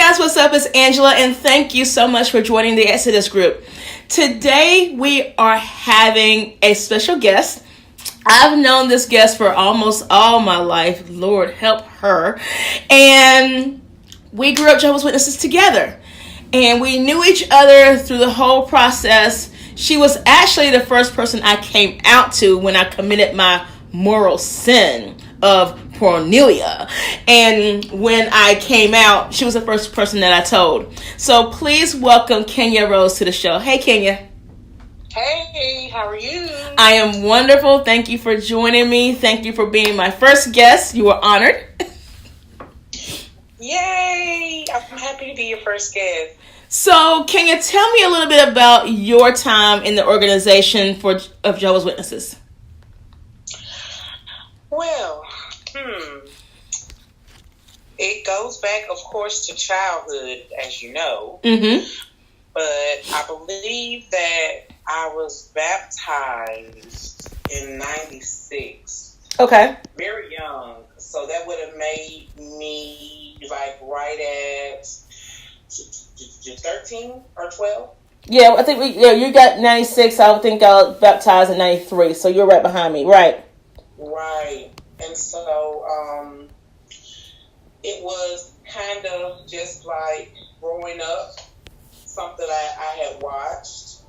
guys, what's up? It's Angela, and thank you so much for joining the Exodus group. Today, we are having a special guest. I've known this guest for almost all my life. Lord help her. And we grew up Jehovah's Witnesses together. And we knew each other through the whole process. She was actually the first person I came out to when I committed my moral sin of porneia. And when I came out, she was the first person that I told. So please welcome Kenya Rose to the show. Hey, Kenya. Hey, how are you? I am wonderful. Thank you for joining me. Thank you for being my first guest. You were honored. Yay! I'm happy to be your first guest. So, Kenya, tell me a little bit about your time in the organization of Jehovah's Witnesses. Well, it goes back, of course, to childhood, as you know. Mm-hmm. But I believe that I was baptized in 96. Okay. Very young. So that would have made me like right at 13 or 12. Yeah, I think you got 96. I think I was baptized in 93. So you're right behind me, right? Right. And so it was kind of just like growing up, something I had watched,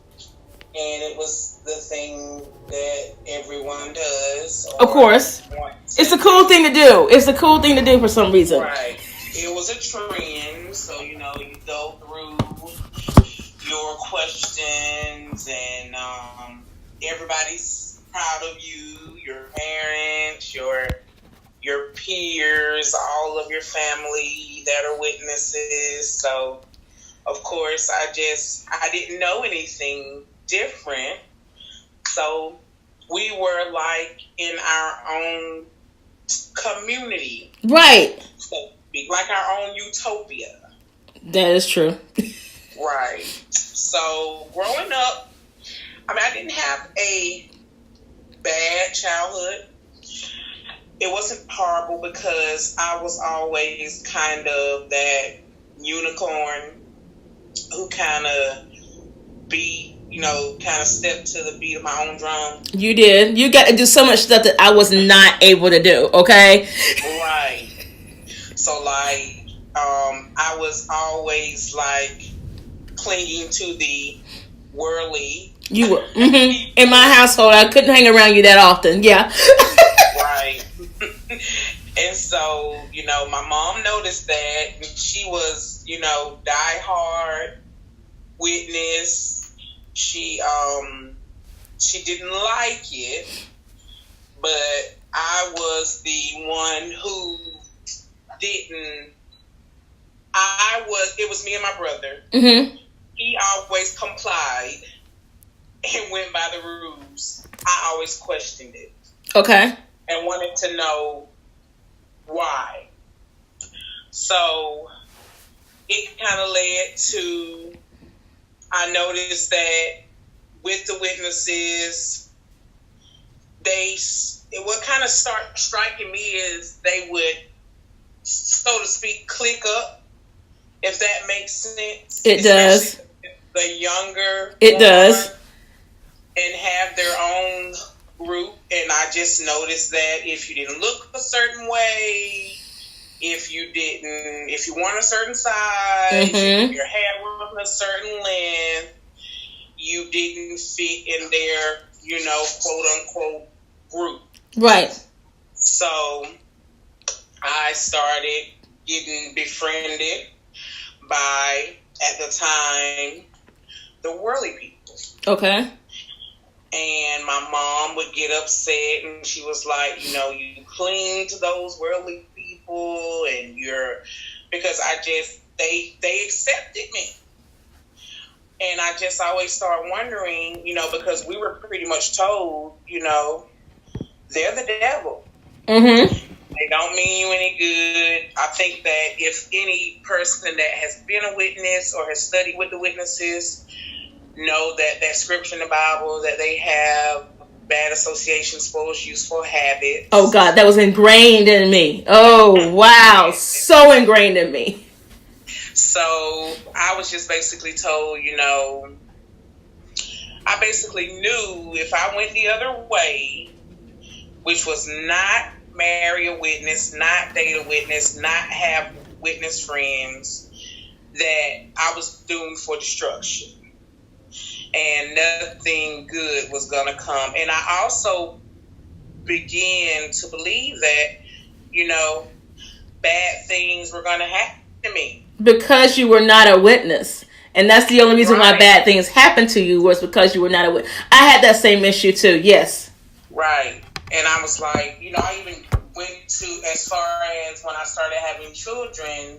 and it was the thing that everyone does. Of course. It's a cool thing to do. It's a cool thing to do for some reason. Right. It was a trend, so, you go through your questions, and everybody's proud of you, your parents, your peers, all of your family that are witnesses. So, of course, I didn't know anything different. So we were like in our own community. Right. So, like our own utopia. That is true. Right. So growing up, I didn't have a bad childhood. It wasn't horrible because I was always kind of that unicorn who kind of stepped to the beat of my own drum. You did. You got to do so much stuff that I was not able to do, okay? Right. So, I was always, clinging to the worldly. You were. Mm-hmm. In my household, I couldn't hang around you that often, yeah. Right. And so, my mom noticed that. She was, diehard witness. She didn't like it, but I was the one who didn't. It was me and my brother. Mm-hmm. He always complied and went by the rules. I always questioned it. Okay. And wanted to know why. So it kind of led to, I noticed that with the witnesses, what kind of start striking me is they would, so to speak, click up, if that makes sense. It does. The younger. It does. And have their own group. And I just noticed that if you didn't look a certain way, if you weren't a certain size, mm-hmm. if your hair wasn't a certain length, you didn't fit in their, quote unquote group. Right. So I started getting befriended by, at the time, the worldly people. Okay. And my mom would get upset, and she was like, you cling to those worldly people, and because they accepted me. And I just always start wondering, because we were pretty much told, they're the devil. Mm-hmm. They don't mean you any good. I think that if any person that has been a witness or has studied with the witnesses know that scripture in the Bible, that they have bad association spoils useful habits. Oh, God, that was ingrained in me. Oh, wow. So ingrained in me. So I was just basically told, I basically knew if I went the other way, which was not marry a witness, not date a witness, not have witness friends, that I was doomed for destruction. And nothing good was going to come. And I also began to believe that, bad things were going to happen to me. Because you were not a witness. And that's the only reason why bad things happened to you, was because you were not a witness. I had that same issue too, yes. Right. And I was like, I even went to as far as when I started having children,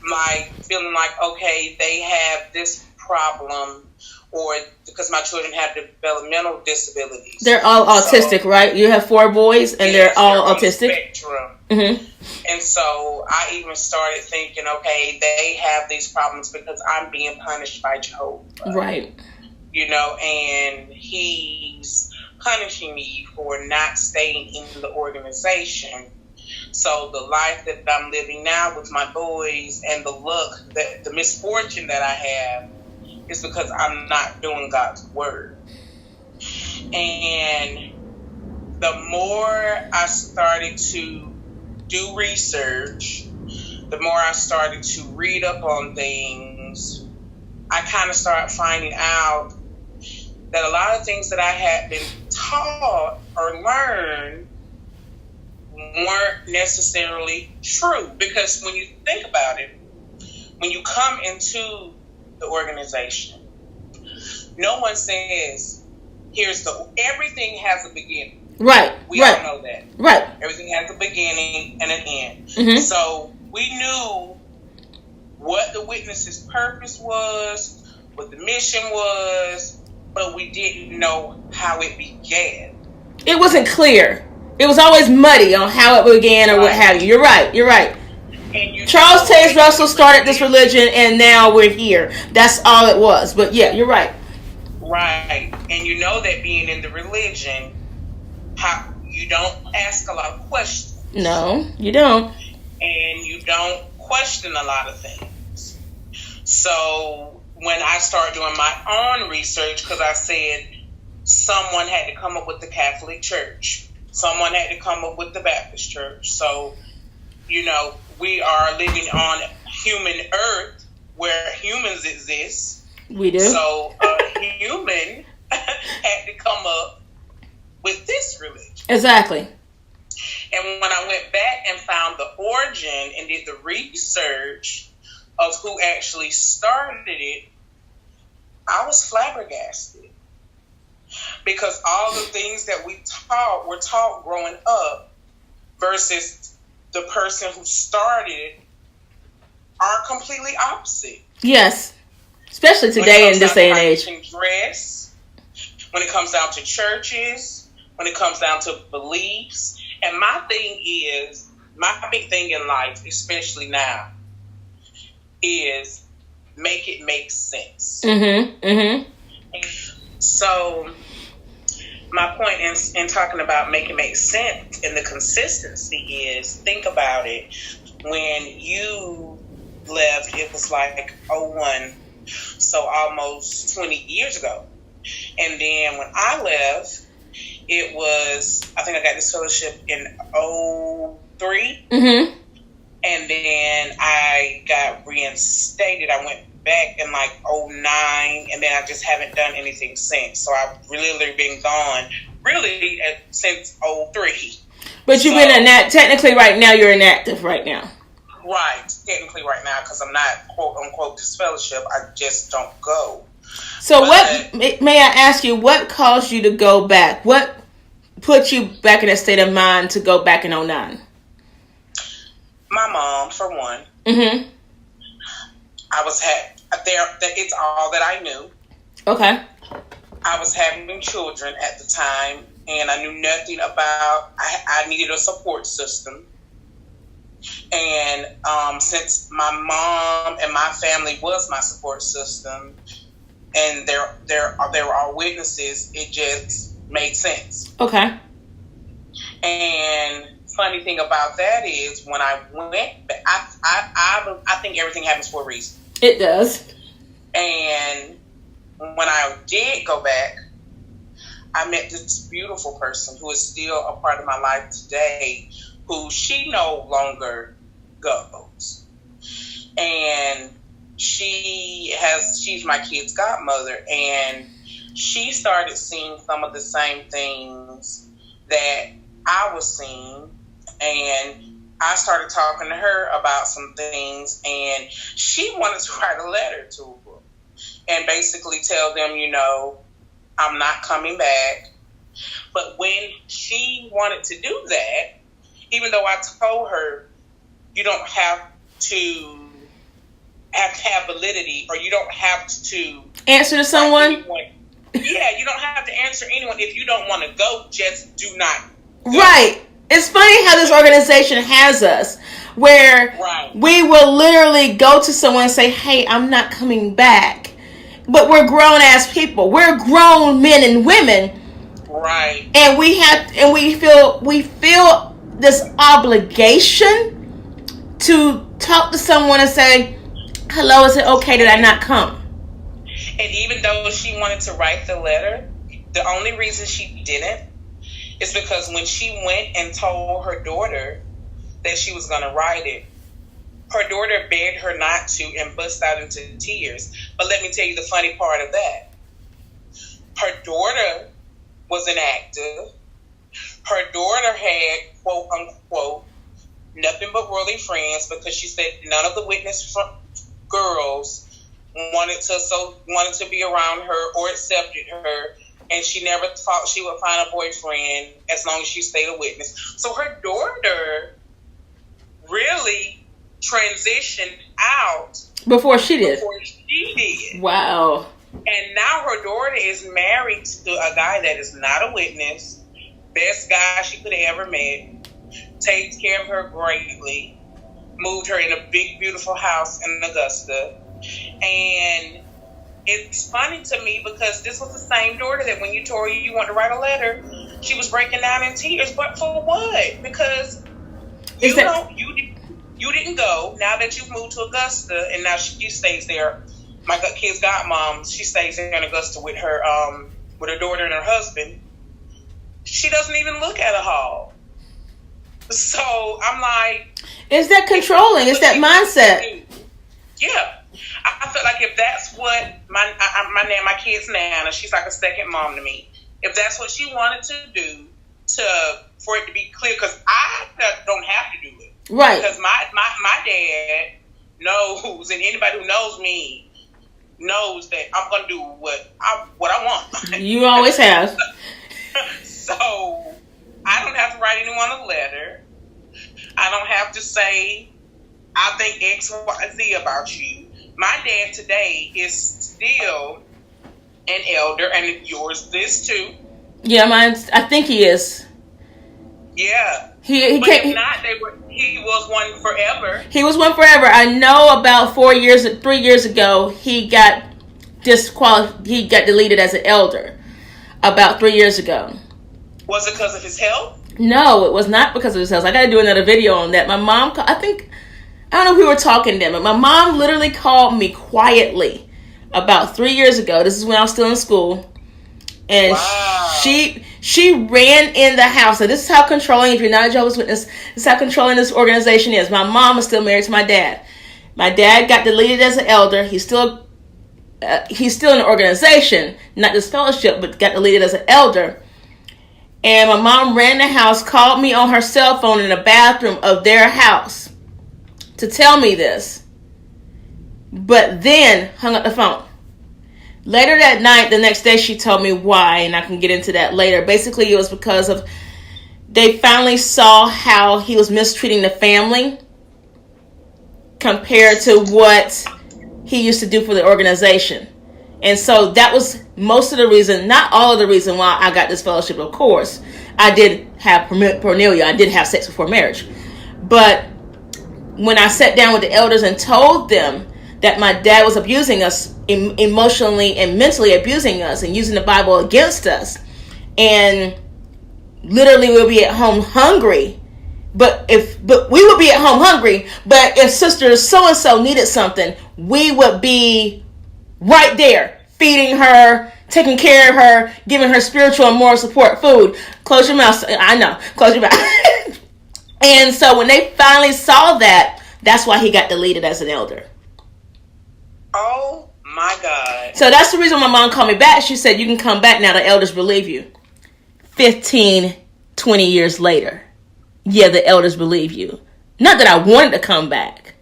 like feeling like, okay, they have this problem, or because my children have developmental disabilities. They're all autistic, right? You have 4 boys, and they're all autistic. Spectrum. Mm-hmm. And so I even started thinking, okay, they have these problems because I'm being punished by Jehovah. Right. And he's punishing me for not staying in the organization. So the life that I'm living now with my boys, and the misfortune that I have, is because I'm not doing God's word. And the more I started to do research, the more I started to read up on things, I kind of started finding out that a lot of things that I had been taught or learned weren't necessarily true. Because when you think about it, when you come into the organization, no one says, everything has a beginning. Right. We all know that. Right. Everything has a beginning and an end. Mm-hmm. So we knew what the witness's purpose was, what the mission was, but we didn't know how it began. It wasn't clear. It was always muddy on how it began or what have you. You're right. And Charles Taze Russell started this religion, and now we're here. That's all it was. But yeah, you're right. Right. And you know that being in the religion, how you don't ask a lot of questions. No, you don't. And you don't question a lot of things. So when I started doing my own research, because I said someone had to come up with the Catholic Church, someone had to come up with the Baptist Church. So, we are living on human earth where humans exist. We do. So a human had to come up with this religion. Exactly. And when I went back and found the origin and did the research of who actually started it, I was flabbergasted. Because all the things that we were taught growing up versus the person who started it are completely opposite. Yes. Especially today in this day and age. Dress, when it comes down to churches, when it comes down to beliefs. And my big thing in life, especially now, is make it make sense. Mm-hmm. Mm-hmm. So my point in talking about make it make sense and the consistency is, think about it. When you left, it was like 01, so almost 20 years ago. And then when I left, it was, I think I got this fellowship in 03. Mm-hmm. And then I got reinstated. I went back in like 09, and then I just haven't done anything since. So I've really been gone since 03. But you've been technically right now, you're inactive right now. Right, technically right now, because I'm not quote unquote disfellowship. I just don't go. So what, may I ask you, what caused you to go back? What put you back in a state of mind to go back in 09? My mom, for one. Mm-hmm. It's all that I knew. Okay. I was having children at the time, and I knew nothing about, I needed a support system. And since my mom and my family was my support system, and they were all witnesses, it just made sense. Okay. And funny thing about that is, when I went back, I think everything happens for a reason. It does. And when I did go back, I met this beautiful person who is still a part of my life today, who she no longer goes. And she's my kid's godmother, and she started seeing some of the same things that I was seeing, and I started talking to her about some things, and she wanted to write a letter to them and basically tell them, I'm not coming back. But when she wanted to do that, even though I told her, you don't have to have validity, or you don't have to answer to someone. Yeah, you don't have to answer anyone. If you don't want to go, just do not go. Right. It's funny how this organization has us, where we will literally go to someone and say, hey, I'm not coming back. But we're grown-ass people. We're grown men and women. Right. And we feel this obligation to talk to someone and say, hello, is it okay that I not come? And even though she wanted to write the letter, the only reason she didn't is because when she went and told her daughter that she was going to write it, her daughter begged her not to and bust out into tears. But let me tell you the funny part of that. Her daughter was an actor. Her daughter had, quote unquote, nothing but worldly friends, because she said none of the witness girls wanted to be around her or accepted her, and she never thought she would find a boyfriend as long as she stayed a witness. So her daughter really transitioned out before she did. Wow. And now her daughter is married to a guy that is not a witness, best guy she could have ever met, takes care of her greatly, moved her in a big, beautiful house in Augusta. And it's funny to me because this was the same daughter that when you told her you want to write a letter, she was breaking down in tears. But for what? Because you didn't go. Now that you've moved to Augusta, and now she stays there. My kid's godmom, she stays there in Augusta with her daughter and her husband. She doesn't even look at a hall. So I'm like, is that controlling? Is that mindset? Yeah. I feel like if that's what my kid's Nana, she's like a second mom to me. If that's what she wanted to do for it to be clear, because I don't have to do it. Right. Because my dad knows, and anybody who knows me knows that I'm going to do what I want. You always have. So I don't have to write anyone a letter. I don't have to say, I think X, Y, Z about you. My dad today is still an elder, and yours is too. Yeah, I think he is. Yeah. But if not, he was one forever. He was one forever. I know about 3 years ago, he got disqualified. He got deleted as an elder. About 3 years ago. Was it because of his health? No, it was not because of his health. I got to do another video on that. My mom, I don't know if we were talking then, but my mom literally called me quietly about 3 years ago. This is when I was still in school. And wow. She ran in the house. So this is how controlling, if you're not a Jehovah's Witness, this is how controlling this organization is. My mom is still married to my dad. My dad got deleted as an elder. He's still in the organization, not this fellowship, but got deleted as an elder. And my mom ran the house, called me on her cell phone in the bathroom of their house to tell me this, but then hung up the phone. Later that night, the next day, she told me why, and I can get into that later. Basically, it was because of they finally saw how he was mistreating the family compared to what he used to do for the organization. And so that was most of the reason, not all of the reason why I got this fellowship. Of course, I did have porneia. I did have sex before marriage. But when I sat down with the elders and told them that my dad was abusing us, emotionally and mentally abusing us and using the Bible against us, and literally we'll be at home hungry But we would be at home hungry. But if sister so and so needed something, we would be right there, feeding her, taking care of her, giving her spiritual and moral support. Food. Close your mouth. I know. Close your mouth. And so when they finally saw that, that's why he got deleted as an elder. Oh my God. So that's the reason my mom called me back. She said, you can come back now. The elders believe you. 15, 20 years later. Yeah, the elders believe you. Not that I wanted to come back,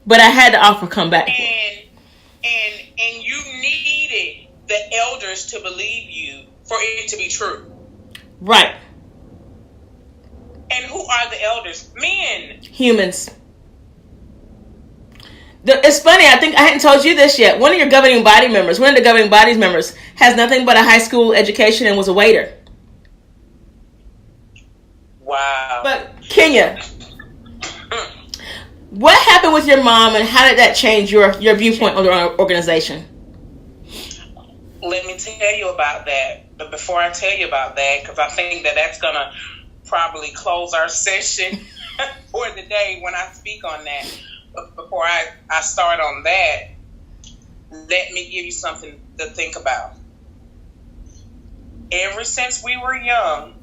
but I had to offer come back. And you needed the elders to believe you for it to be true. Right. And who are the elders? Men. Humans. It's funny, I think I hadn't told you this yet. One of the governing body members has nothing but a high school education and was a waiter. Wow. But Kenya, what happened with your mom and how did that change your viewpoint on the organization? Let me tell you about that. But before I tell you about that, because I think that's going to probably close our session for the day when I speak on that. But before I start on that, let me give you something to think about. Ever since we were young,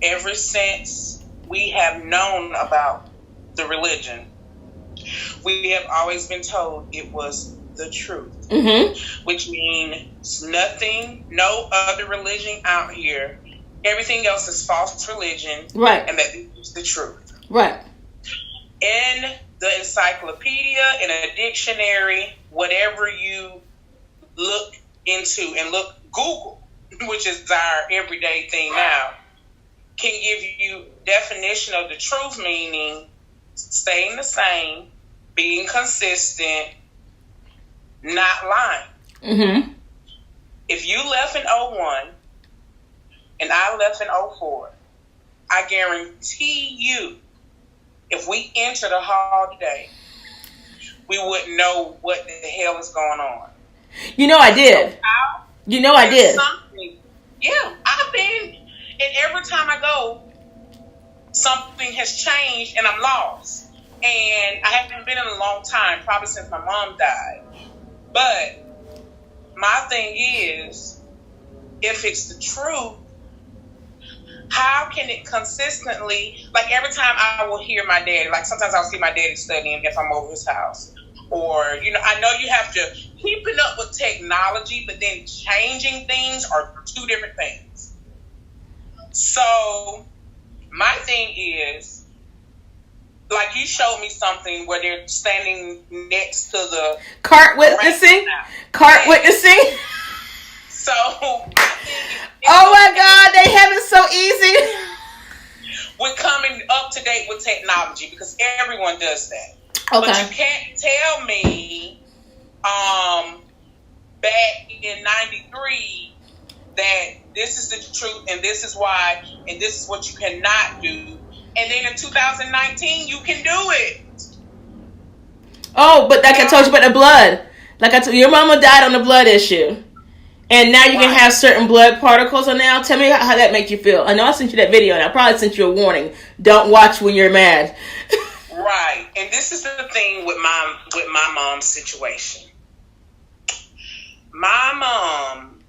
ever since we have known about the religion, we have always been told it was the truth. Mm-hmm. Which means nothing, no other religion out here. Everything else is false religion. Right. And that is the truth. Right. In the encyclopedia, in a dictionary, whatever you look into and Google, which is our everyday thing now, can give you definition of the truth, meaning staying the same, being consistent, not lying. Mm-hmm. If you left in 01 and I left in 04, I guarantee you, if we enter the hall today, we wouldn't know what the hell is going on. You know I did. I did. Yeah, I've been, and every time I go, something has changed and I'm lost. And I haven't been in a long time, probably since my mom died. But my thing is, if it's the truth, how can it consistently, like every time I will hear my daddy, like sometimes I'll see my daddy studying if I'm over his house. Or, I know you have to keeping up with technology, but then changing things are two different things. So my thing is, like you showed me something where they're standing next to the cart witnessing. So oh my God, they have it so easy. We're coming up to date with technology because everyone does that. Okay. But you can't tell me back in 93 that this is the truth and this is why and this is what you cannot do. And then in 2019 you can do it. Oh, but like I told you about the blood. Like I told you, your mama died on the blood issue. And now you can have certain blood particles on now. Tell me how that makes you feel. I know I sent you that video and I probably sent you a warning. Don't watch when you're mad. Right. And this is the thing with my mom's situation. My mom,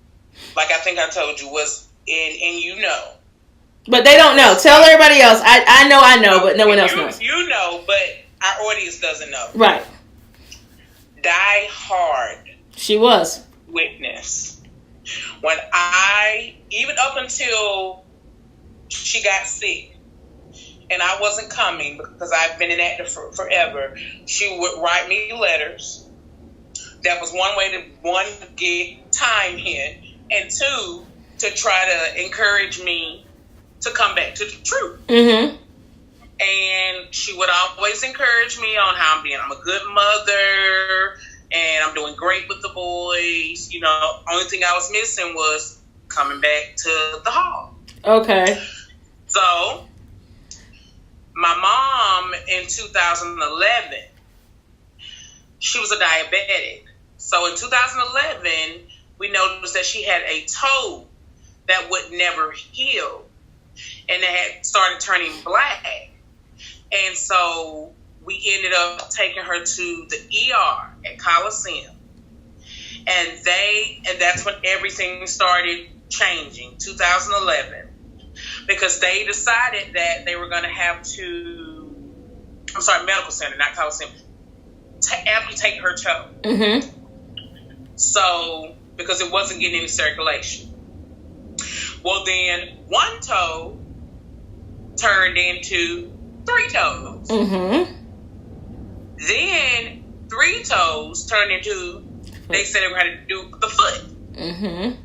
like I think I told you, was and But they don't know. Tell everybody else. I know, but no one else knows. You know, but our audience doesn't know. Right. Die hard. She was. Witness. When even up until she got sick and I wasn't coming because I've been inactive for forever, she would write me letters. That was one way to get time in, and two, to try to encourage me to come back to the truth. Mm-hmm. And she would always encourage me on how I'm a good mother and I'm doing great with the boys. Only thing I was missing was coming back to the hall. Okay. So, my mom in 2011, she was a diabetic. So in 2011, we noticed that she had a toe that would never heal. and it had started turning black. And so we ended up taking her to the ER at Coliseum. And that's when everything started changing, 2011. Because they decided that they were going to have to, medical center, not Coliseum, amputate her toe. Mm-hmm. So, because it wasn't getting any circulation. Well, then one toe turned into 3 toes. Mm-hmm. Then 3 toes turned into, they said they were going to do the foot. Mm-hmm.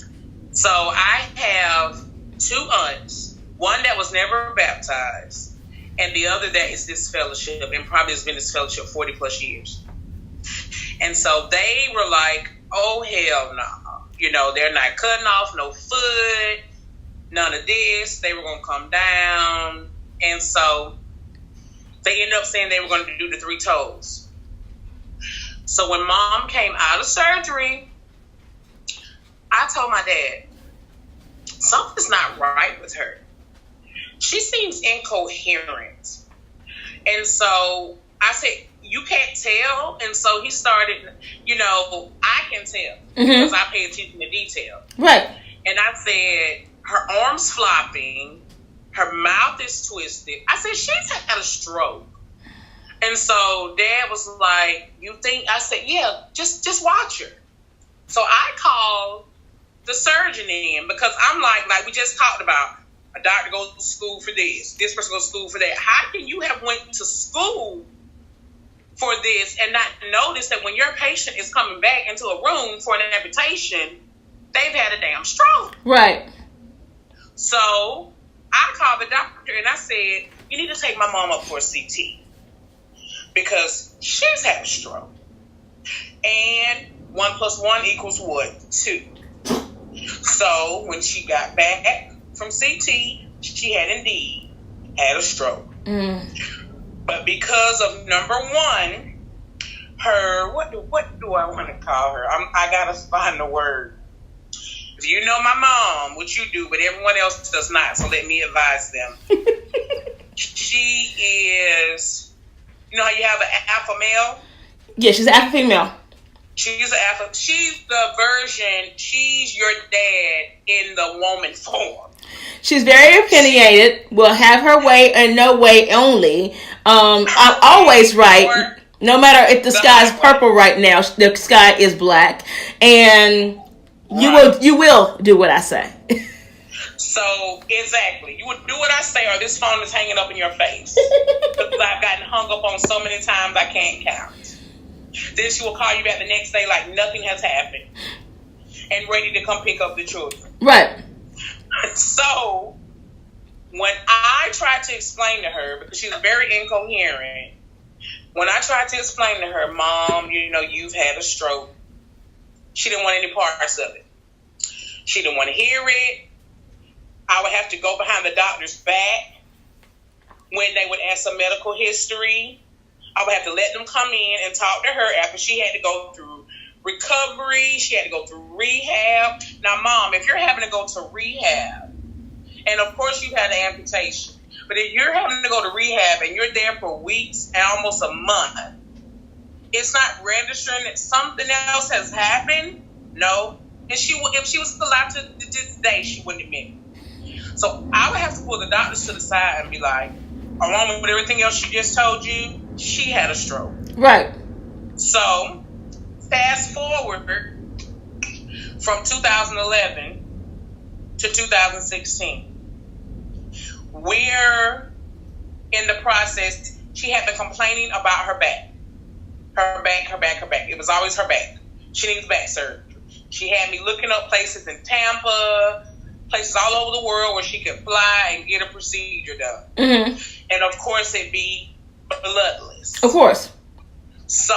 So I have 2 aunts, one that was never baptized, and the other that is disfellowship, and probably has been disfellowship 40 plus years. And so they were like, oh, hell no. You know, they're not cutting off no foot, none of this. They were going to come down. And so they ended up saying they were going to do the 3 toes. So when Mom came out of surgery, I told my dad, something's not right with her. She seems incoherent. And so I said, you can't tell? And so he started, I can tell. Mm-hmm. Because I pay attention to detail. Right. And I said, her arm's flopping, her mouth is twisted. I said, she's had a stroke. And so Dad was like, you think? I said, yeah, just watch her. So I called the surgeon in, because I'm like we just talked about, a doctor goes to school for this person goes to school for that. How can you have went to school for this and not notice that when your patient is coming back into a room for an amputation, they've had a damn stroke? Right. So I called the doctor and I said, you need to take my mom up for a CT, because she's had a stroke. And 1 + 1 = what? 2. So when she got back from CT, she had indeed had a stroke. Mm. But because of number 1, her, what do I want to call her? I gotta find the word. If you know my mom, what you do, but everyone else does not, so let me advise them. She is, you know how you have an alpha male? Yeah, she's an alpha female. She's an alpha. She's the version. She's your dad in the woman form. She's very opinionated. Will have her way and no way only. I'm always right. No matter if the sky is purple right now, the sky is black, and you will do what I say. So exactly, you would do what I say, or this phone is hanging up in your face. Because I've gotten hung up on so many times I can't count. Then she will call you back the next day like nothing has happened, and ready to come pick up the children. Right. So when I tried to explain to her, because she was very incoherent, when I tried to explain to her, Mom, you've had a stroke, she didn't want any parts of it. She didn't want to hear it. I would have to go behind the doctor's back when they would ask a medical history. I would have to let them come in and talk to her after she had to go through recovery. She had to go through rehab. Now, Mom, if you're having to go to rehab, and of course you've had an amputation, but if you're having to go to rehab and you're there for weeks and almost a month, it's not registering that something else has happened? No. And if she was alive to this day, she wouldn't admit it. So I would have to pull the doctors to the side and be like, along with everything else she just told you, she had a stroke. Right. So, fast forward from 2011 to 2016. We're in the process. She had been complaining about her back. Her back. It was always her back. She needs back surgery. She had me looking up places in Tampa, places all over the world where she could fly and get a procedure done. Mm-hmm. And of course, it'd be bloodless. Of course. So,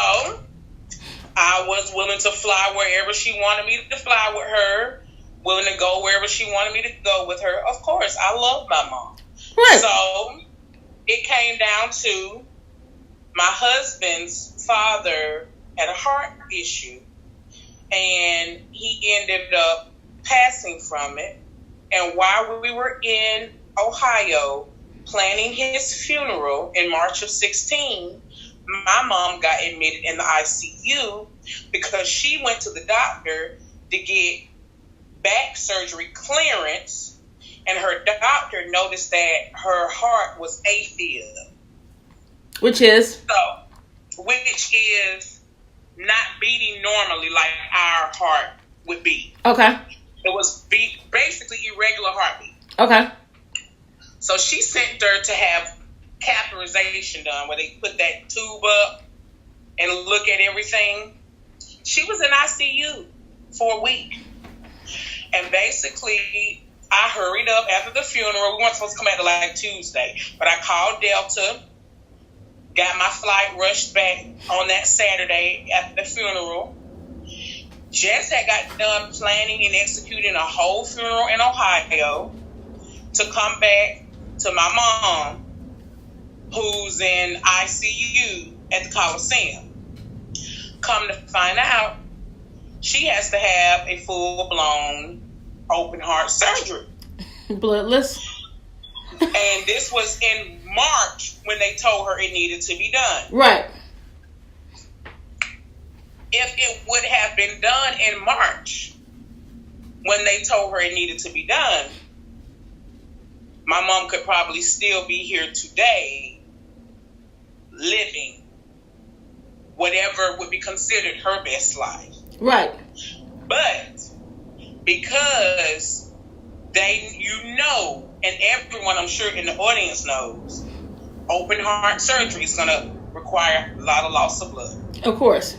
I was willing to fly wherever she wanted me to fly with her, willing to go wherever she wanted me to go with her. Of course, I love my mom. Right. So, it came down to my husband's father had a heart issue, and he ended up passing from it. And while we were in Ohio, planning his funeral in March of 16, my mom got admitted in the ICU because she went to the doctor to get back surgery clearance, and her doctor noticed that her heart was AFib. Which is not beating normally like our heart would beat. Okay. It was basically irregular heartbeat. Okay. So she sent her to have catheterization done, where they put that tube up and look at everything. She was in ICU for a week. And basically, I hurried up after the funeral. We weren't supposed to come back till like Tuesday. But I called Delta, got my flight rushed back on that Saturday after the funeral. Just had got done planning and executing a whole funeral in Ohio to come back to my mom, who's in ICU at the Coliseum. Come to find out, she has to have a full-blown open heart surgery. Bloodless. And this was in March when they told her it needed to be done. Right. If it would have been done in March when they told her it needed to be done, my mom could probably still be here today, living whatever would be considered her best life. Right. But because and everyone I'm sure in the audience knows, open heart surgery is going to require a lot of loss of blood. Of course.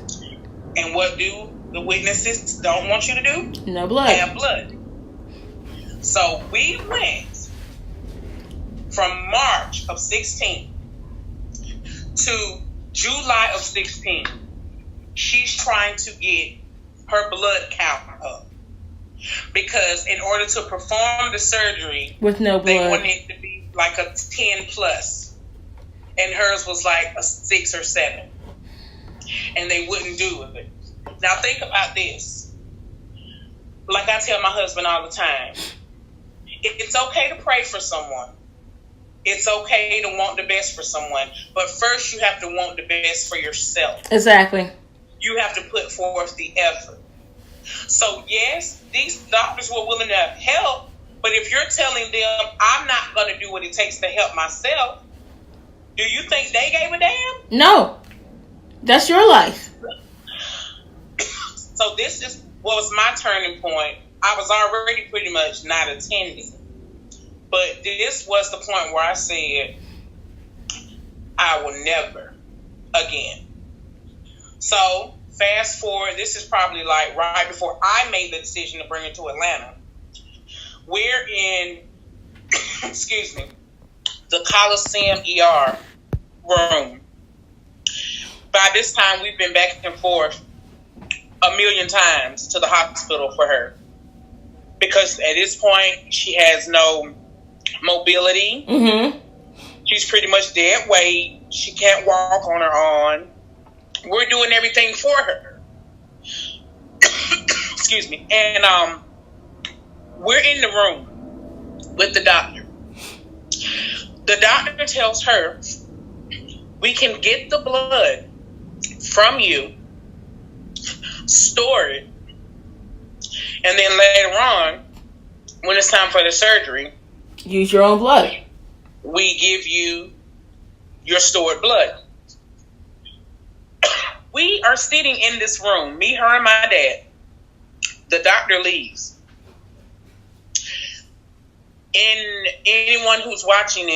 And what do the witnesses don't want you to do? No blood. Have blood. So we went from March of 16 to July of 16. She's trying to get her blood count up. Because in order to perform the surgery, with no blood, they wanted it to be like a 10 plus. And hers was like a 6 or 7. And they wouldn't do it. Now think about this. Like I tell my husband all the time, it's okay to pray for someone. It's okay to want the best for someone. But first you have to want the best for yourself. Exactly. You have to put forth the effort. So yes, these doctors were willing to help, but if you're telling them, I'm not going to do what it takes to help myself, do you think they gave a damn? No. That's your life. So this was my turning point. I was already pretty much not attending. But this was the point where I said, I will never again. So fast forward, this is probably like right before I made the decision to bring it to Atlanta. We're in, the Coliseum ER room. By this time, we've been back and forth 1,000,000 times to the hospital for her. Because at this point, she has no mobility. Mm-hmm. She's pretty much dead weight. She can't walk on her own. We're doing everything for her. Excuse me. And we're in the room with the doctor. The doctor tells her, we can get the blood from you, store it, and then later on, when it's time for the surgery, use your own blood. We give you your stored blood. We are sitting in this room, me, her, and my dad. The doctor leaves. And anyone who's watching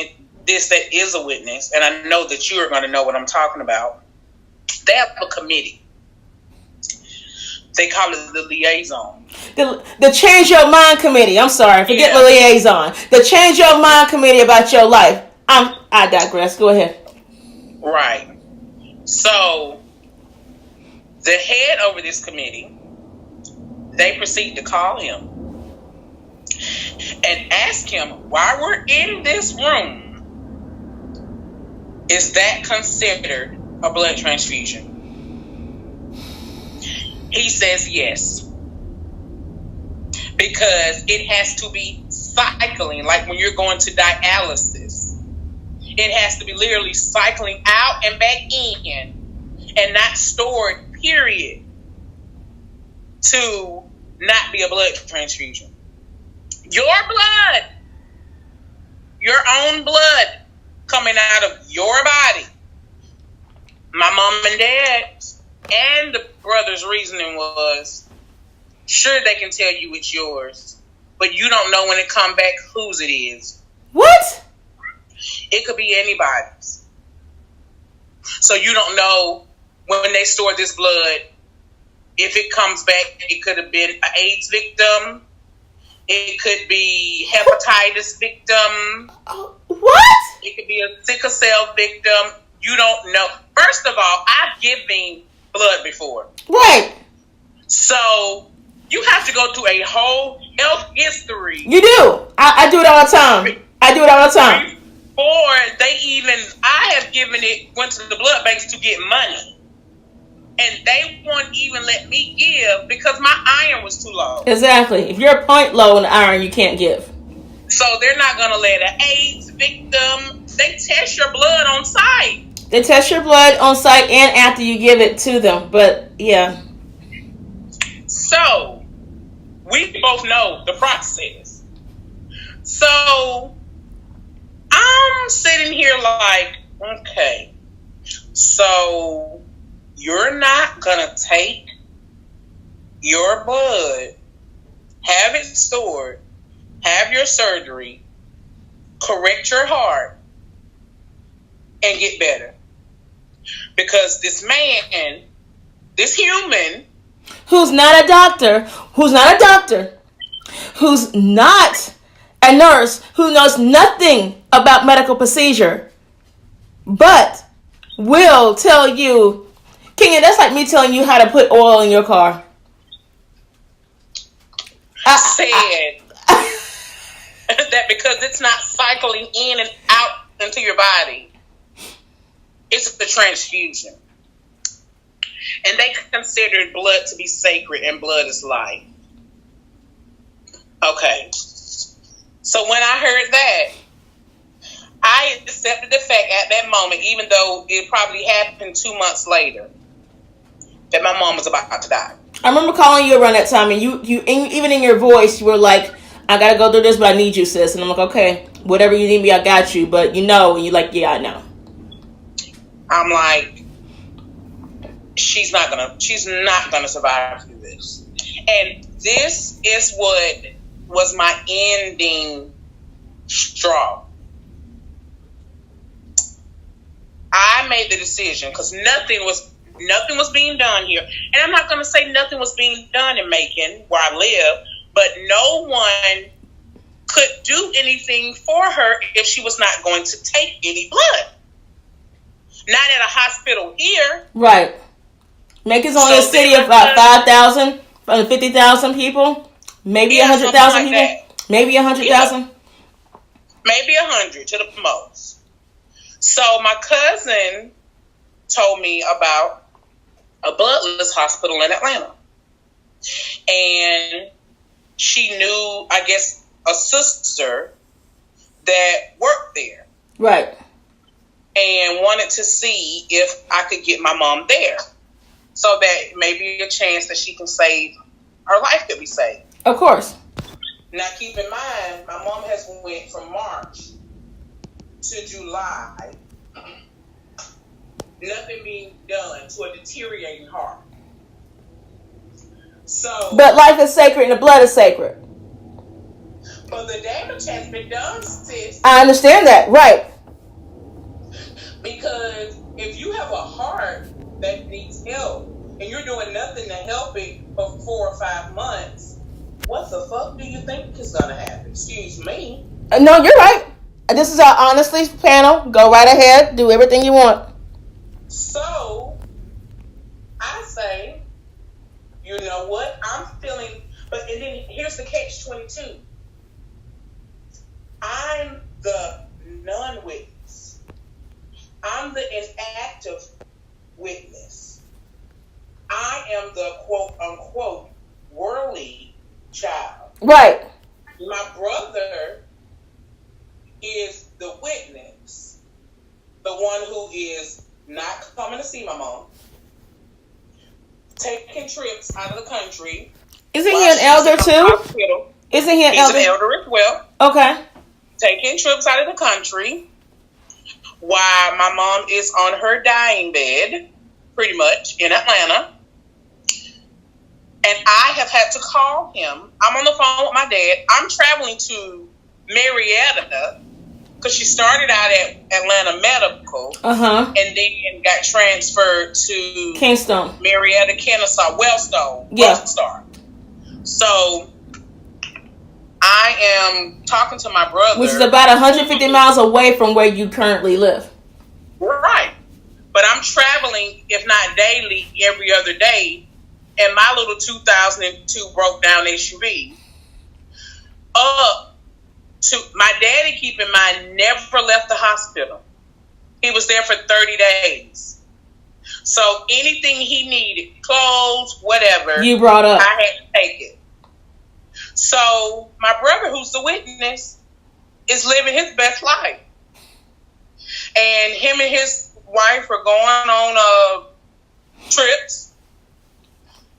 this that is a witness, and I know that you are going to know what I'm talking about, they have a committee. They call it the liaison. The Change Your Mind Committee. I'm sorry, forget the liaison. The Change Your Mind Committee about your life. I digress. Go ahead. Right. So, the head over this committee, they proceed to call him and ask him, while we're in this room, is that considered a blood transfusion? He says yes. Because it has to be cycling, like when you're going to dialysis. It has to be literally cycling out and back in and not stored, period, to not be a blood transfusion. Your blood, your own blood coming out of your body. My mom and dad and the brother's reasoning was, sure, they can tell you it's yours, but you don't know when it come back whose it is. What? It could be anybody's. So you don't know when they store this blood, if it comes back, it could have been an AIDS victim. It could be hepatitis victim. What? It could be a sickle cell victim. You don't know. First of all, I've given blood before. Right. So you have to go through a whole health history. You do. I do it all the time. I do it all the time. Before they even, I have went to the blood banks to get money. And they won't even let me give because my iron was too low. Exactly. If you're a point low in iron, you can't give. So they're not going to let an AIDS victim, they test your blood on site. They test your blood on site and after you give it to them. But, yeah. So, we both know the process. So, I'm sitting here like, okay, so you're not going to take your blood, have it stored, have your surgery, correct your heart, and get better. Because this man, this human, who's not a doctor, who's not a nurse, who knows nothing about medical procedure, but will tell you, Kenya, that's like me telling you how to put oil in your car. Said that because it's not cycling in and out into your body, it's the transfusion. And they considered blood to be sacred and blood is life. Okay. So when I heard that, I accepted the fact at that moment, even though it probably happened 2 months later, that my mom was about to die. I remember calling you around that time, and you even in your voice, you were like, I gotta go through this, but I need you, sis. And I'm like, okay, whatever you need me, I got you. But and you're like, yeah, I know. I'm like, she's not gonna survive through this. And this is what was my ending straw. I made the decision because nothing was being done here. And I'm not gonna say nothing was being done in Macon where I live, but no one could do anything for her if she was not going to take any blood. Not at a hospital here. Right. Macon's only a city of about 5,000, 50,000 people. Maybe 100,000 people. That. Maybe 100,000. Yeah. Maybe 100 to the most. So my cousin told me about a bloodless hospital in Atlanta. And she knew, I guess, a sister that worked there. Right. And wanted to see if I could get my mom there. So that maybe a chance that she can save, her life could be saved. Of course. Now keep in mind, my mom has went from March to July. Nothing being done to a deteriorating heart. So, but life is sacred and the blood is sacred. But the damage has been done, sis. I understand that, right. Because if you have a heart that needs help and you're doing nothing to help it for 4 or 5 months, what the fuck do you think is going to happen? Excuse me. No, you're right. This is our Honestly panel. Go right ahead. Do everything you want. So, I say, you know what? I'm feeling, and then here's the catch-22. I'm the non-witness. I'm the inactive witness. I am the quote-unquote worldly child. Right. My brother see my mom. Taking trips out of the country. Isn't he an elder too? Isn't he an elder? He's an elder as well. Okay. Taking trips out of the country while my mom is on her dying bed, pretty much, in Atlanta. And I have had to call him. I'm on the phone with my dad. I'm traveling to Marietta because she started out at Atlanta Medical. And then got transferred to Kingstone. Marietta, Kennesaw, Wellstar. So I am talking to my brother. Which is about 150 miles away from where you currently live. Right. But I'm traveling, if not daily, every other day. And my little 2002 broke down SUV. To my daddy, keep in mind, never left the hospital. He was there for 30 days. So anything he needed, clothes, whatever, you brought up, I had to take it. So my brother, who's the witness, is living his best life. And him and his wife are going on trips.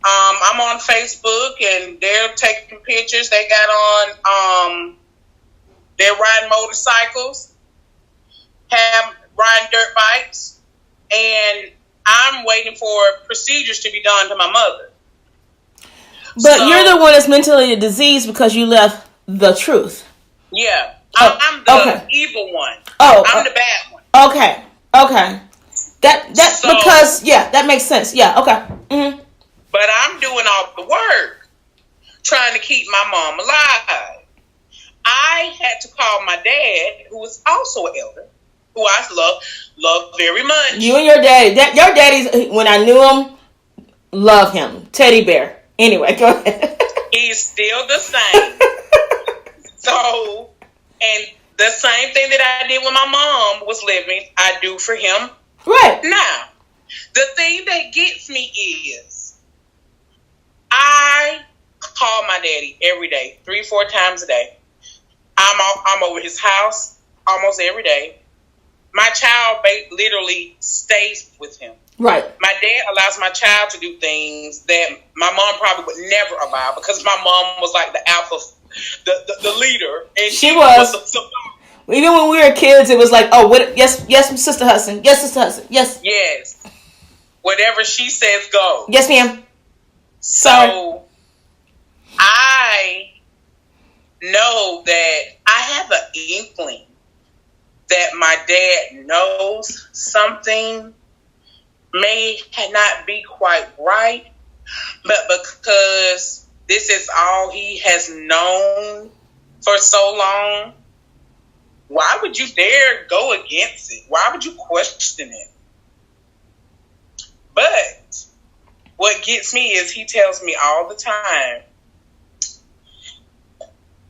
I'm on Facebook and they're taking pictures. They got on, they're riding motorcycles, riding dirt bikes, and I'm waiting for procedures to be done to my mother. But you're the one that's mentally diseased because you left the truth. Yeah. I'm the evil one. I'm the bad one. Okay. That makes sense. Yeah, okay. Mm-hmm. But I'm doing all the work, trying to keep my mom alive. I had to call my dad, who was also an elder, who I love very much. You and your daddy. Your daddy's, when I knew him, love him. Teddy bear. Anyway, go ahead. He's still the same. So, and the same thing that I did when my mom was living, I do for him. Right. Now, the thing that gets me is, I call my daddy every day, 3-4 times a day. I'm over his house almost every day. My child literally stays with him. Right. My dad allows my child to do things that my mom probably would never allow because my mom was like the alpha, the leader, and she was. Even when we were kids, it was like, yes, Sister Hudson, yes, Sister Hudson, yes. Whatever she says, go. Yes, ma'am. So I know that I have an inkling that my dad knows something may not be quite right, but because this is all he has known for so long, why would you dare go against it? Why would you question it? But what gets me is he tells me all the time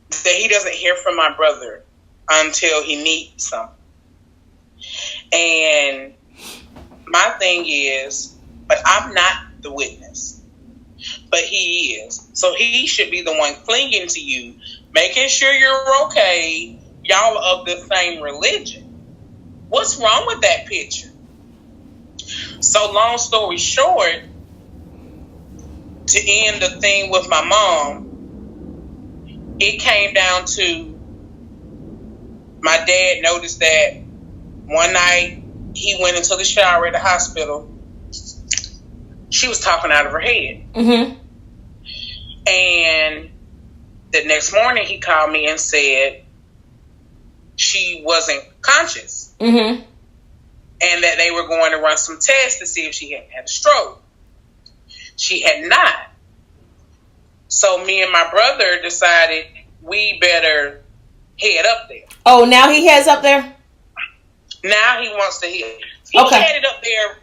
that he doesn't hear from my brother until he needs something. And my thing is, but I'm not the witness, but he is. So he should be the one clinging to you, making sure you're okay. Y'all are of the same religion. What's wrong with that picture? So long story short, to end the thing with my mom, it came down to my dad noticed that one night he went and took a shower at the hospital. She was talking out of her head. Mm-hmm. And the next morning he called me and said she wasn't conscious. Mm-hmm. And that they were going to run some tests to see if she had a stroke. She had not. So me and my brother decided we better head up there. Oh, now he heads up there? Now he wants to head. He headed up there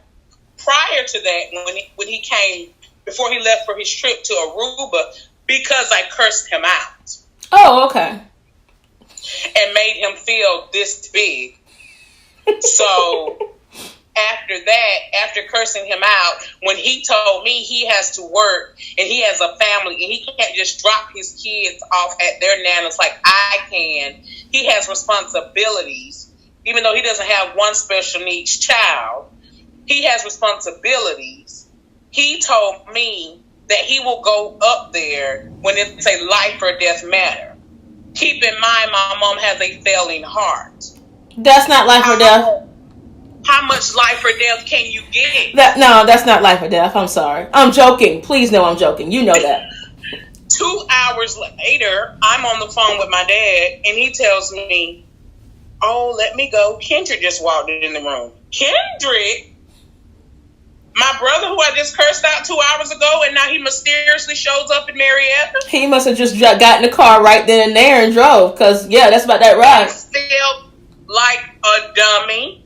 prior to that when he came, before he left for his trip to Aruba, because I cursed him out. Oh, okay. And made him feel this big. So after that, after cursing him out, when he told me he has to work and he has a family and he can't just drop his kids off at their nanas like I can, he has responsibilities, even though he doesn't have one special needs child. he has responsibilities. He told me that he will go up there when it's a life or death matter. Keep in mind, my mom has a failing heart. That's not life or death. How much life or death can you get? No, that's not life or death. I'm sorry. I'm joking. Please know I'm joking. You know that. 2 hours later, I'm on the phone with my dad, and he tells me, "Oh, let me go. Kendrick just walked in the room." Kendrick? My brother who I just cursed out 2 hours ago, and now he mysteriously shows up in Marietta? He must have just got in the car right then and there and drove, because, yeah, that's about that ride. I felt like a dummy.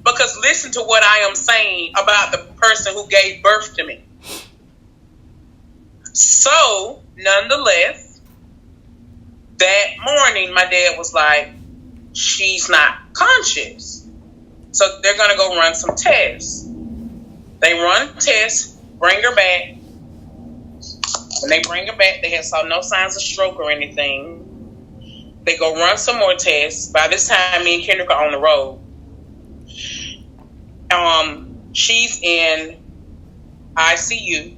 Because listen to what I am saying about the person who gave birth to me. So, nonetheless, that morning, my dad was like, "She's not conscious." So they're going to go run some tests. They run tests, bring her back. When they bring her back, they saw no signs of stroke or anything. They go run some more tests. By this time, me and Kendrick are on the road. She's in ICU.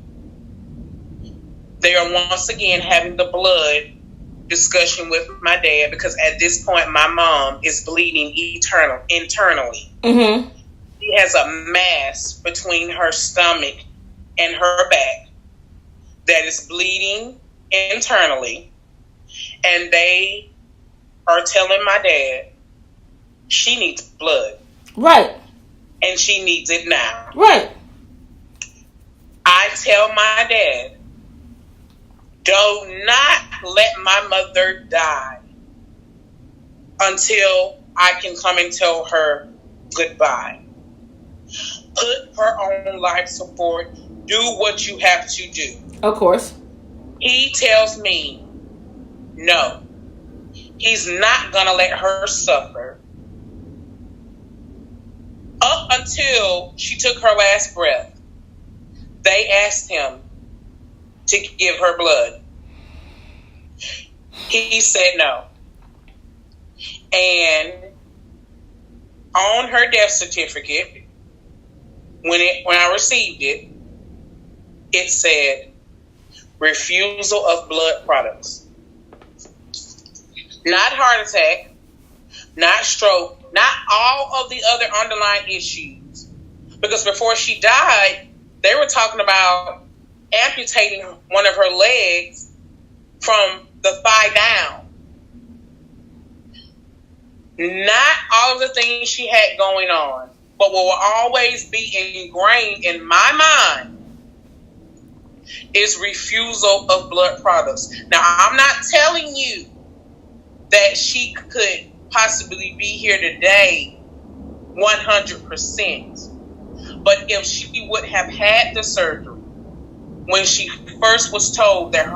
They are once again having the blood discussion with my dad because at this point my mom is bleeding internally. Mm-hmm. She has a mass between her stomach and her back that is bleeding internally, and they are telling my dad she needs blood. Right. And she needs it now. Right. I tell my dad, "Do not let my mother die until I can come and tell her goodbye. Put her on life support. Do what you have to do." Of course. He tells me, no, he's not going to let her suffer. Up until she took her last breath, they asked him to give her blood. He said no. And on her death certificate, when I received it, it said refusal of blood products. Not heart attack, not stroke, not all of the other underlying issues. Because before she died, they were talking about amputating one of her legs from the thigh down. Not all of the things she had going on, but what will always be ingrained in my mind is refusal of blood products. Now, I'm not telling you that she could possibly be here today 100%. But if she would have had the surgery when she first was told that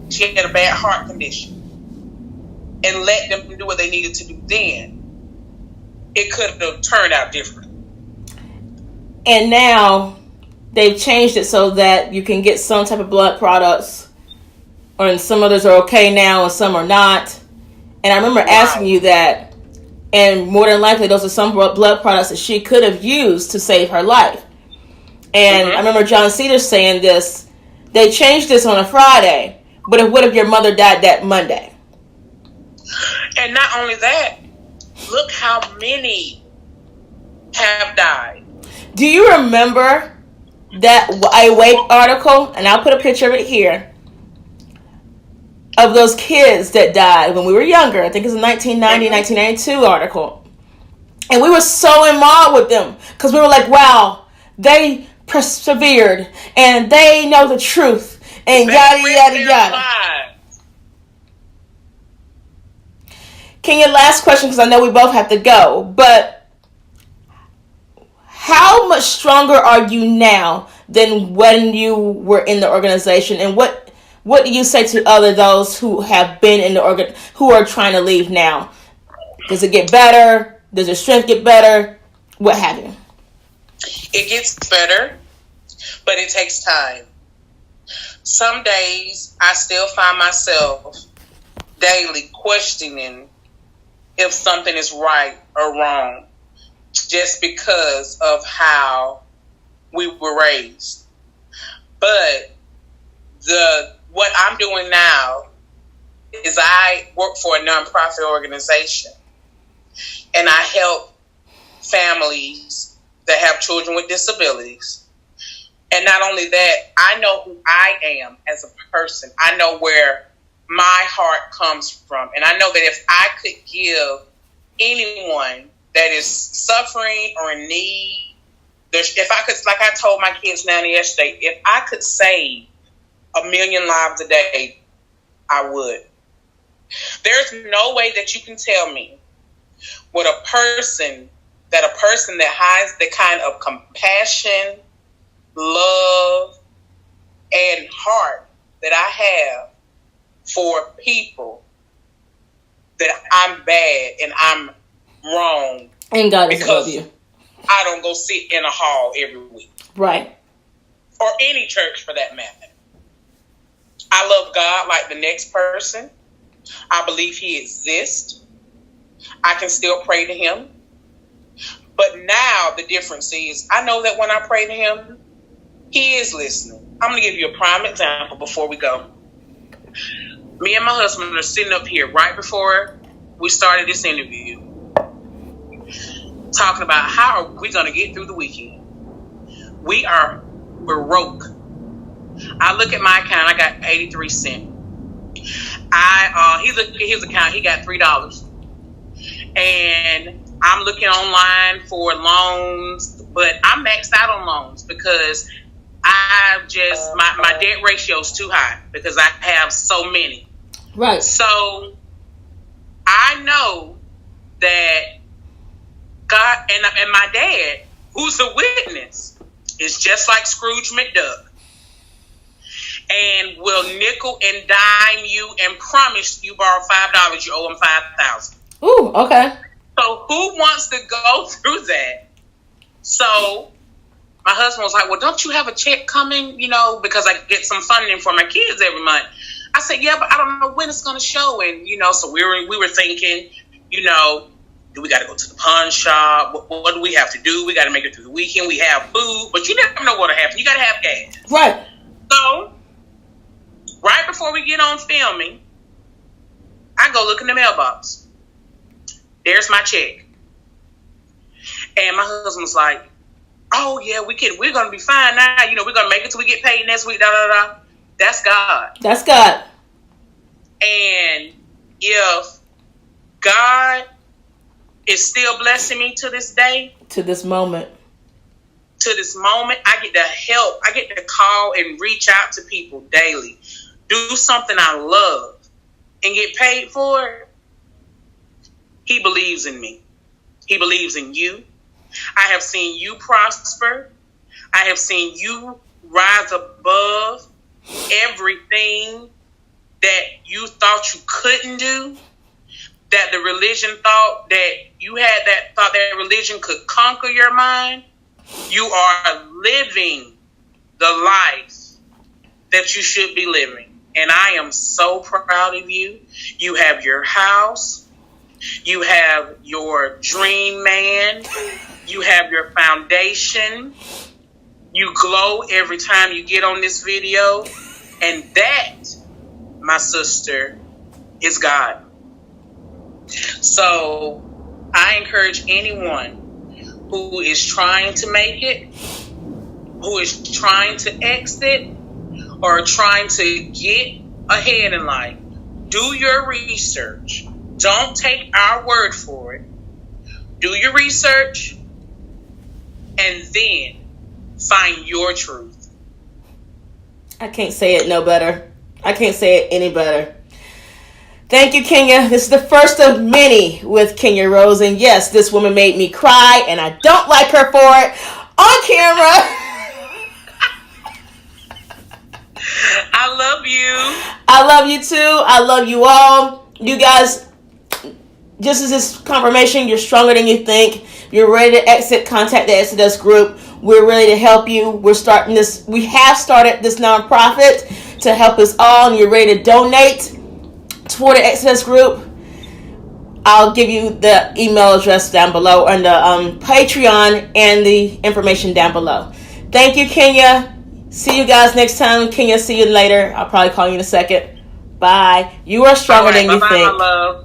she had a bad heart condition, and let them do what they needed to do then, it could have turned out different. And now they've changed it so that you can get some type of blood products, or some others are okay now and some are not. And I remember asking you that, and more than likely those are some blood products that she could have used to save her life. And I remember John Cedar saying this, they changed this on a Friday, but what if your mother died that Monday? And not only that, look how many have died. Do you remember that Awake article? And I'll put a picture of it here. Of those kids that died when we were younger. I think it's a 1990, 1992 article. And we were so in awe with them. Because we were like, wow, they persevered. And they know the truth. And yada, yada, yada. Kenya, last question, because I know we both have to go. But how much stronger are you now than when you were in the organization? And what do you say to those who have been in the who are trying to leave now? Does it get better? Does your strength get better? What have you? It gets better, but it takes time. Some days I still find myself daily questioning if something is right or wrong. just because of how we were raised. But what I'm doing now is I work for a nonprofit organization, and I help families that have children with disabilities. And not only that, I know who I am as a person. I know where my heart comes from. And I know that if I could give anyone that is suffering or in need, if I could, like I told my kids now yesterday, if I could save 1 million lives a day, I would. There's no way that you can tell me what a person that has the kind of compassion, love, and heart that I have for people, that I'm bad and I'm wrong. And God doesn't love you. I don't go sit in a hall every week. Right. Or any church for that matter. I love God like the next person. I believe he exists. I can still pray to him. But now the difference is, I know that when I pray to him, he is listening. I'm going to give you a prime example before we go. Me and my husband are sitting up here right before we started this interview, talking about how are we going to get through the weekend. We're broke. I look at my account, I got 83 cents. He looked at his account, he got $3. And I'm looking online for loans, but I'm maxed out on loans because my debt ratio is too high because I have so many. Right. So I know that God and my dad, who's a witness, is just like Scrooge McDuck, and will nickel and dime you and promise you borrow $5, you owe him $5,000. Ooh, okay. So who wants to go through that? So my husband was like, well, don't you have a check coming? Because I get some funding for my kids every month. I said, yeah, but I don't know when it's going to show. And, so we were thinking, do we got to go to the pawn shop? What do we have to do? We got to make it through the weekend. We have food, but you never know what'll happen. You got to have gas. Right. So right before we get on filming, I go look in the mailbox. There's my check. And my husband was like, oh yeah, we're going to be fine now. We're going to make it till we get paid next week. That's God. That's God. And if God is still blessing me to this day, to this moment, I get to help. I get to call and reach out to people daily. Do something I love and get paid for it. He believes in me. He believes in you. I have seen you prosper. I have seen you rise above everything that you thought you couldn't do, that the religion thought that you had, that thought that religion could conquer your mind. You are living the life that you should be living. And I am so proud of you. You have your house. You have your dream man. You have your foundation. You glow every time you get on this video. And that, my sister, is God. So I encourage anyone who is trying to make it, who is trying to exit, or trying to get ahead in life, do your research. Don't take our word for it. Do your research and then find your truth. I can't say it no better. I can't say it any better. Thank you, Kenya. This is the first of many with Kenya Rose. And yes, this woman made me cry, and I don't like her for it on camera. I love you. I love you too. I love you all. You guys, just as this confirmation, you're stronger than you think. If you're ready to exit, contact the Exodus group. We're ready to help you. We have started this nonprofit to help us all, and you're ready to donate toward the Exodus group. I'll give you the email address down below on the Patreon and the information down below. Thank you, Kenya. See you guys next time. Kenya, see you later. I'll probably call you in a second. Bye. You are stronger than you think. Bye, my love.